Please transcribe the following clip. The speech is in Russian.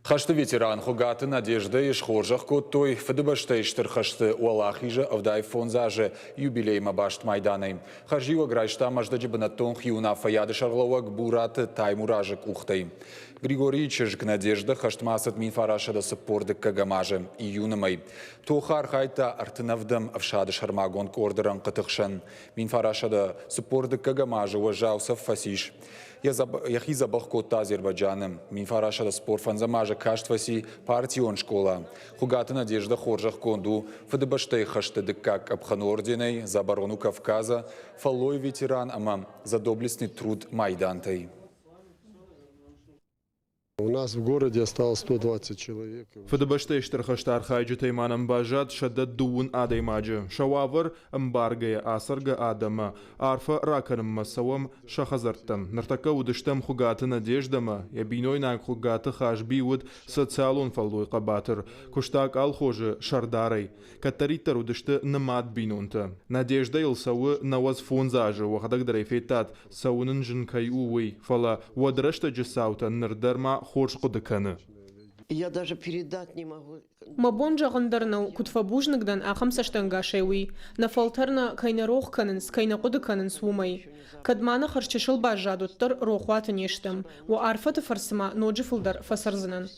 Хашты ветеран хугаты надежды и шхоржах коттой федебаштейштер хашты уалахиже авдай фонзаже юбилей мабашт майданы. Хажива грайшта маждаджи банатон хиуна фаяды шарловак бураты таймуражек ухтай. Григорий Чижик надежда хаштмасат минфараша да саппорды кагамаже и юнамай. Тухар хайта артынавдам авшады шармагон кордеран катыхшан. Минфараша да саппорды кагамаже уважаусов фасиш. Яхи забах кота Азербайджаном. Минфараша да спор фанзамажа каштваси партион школа. Хугата надежда хоржах конду федебаштей хашты дыкак абхан орденей за оборону Кавказа. Фалой ветеран ама за доблестный труд майдантай. У нас в городе осталось 120 человек. Федебаштейштер хаштар хайджи тайманам бажат шаддад дуун адаймаджи. Шававар эмбаргая асарга адама. Арфа раканым масавам шахазартам. Нартака удыштам хугаты надеждама. Ябиной наг хугаты хашбиуд социалун фалдуй кабатыр. Куштак алхожи шардарай. Катаритар удышты намад бинунта. Надежда илсавы наваз фонзажи. Вахадак драйфетат саунын жинкай увы. Фала вадрашта джисаута нырдарма хорш кудыканы. Я даже передать не могу. Мабонжа гандернау кутфабужныкдан ахамсаштангашеуи. Нафалтарна кайна рохканынс, кайна кудыканынс вумай. Кадмана харчышыл бажадуттар рохватын ештам. Ва арфаты фарсыма ноджи фылдар фасарзынан.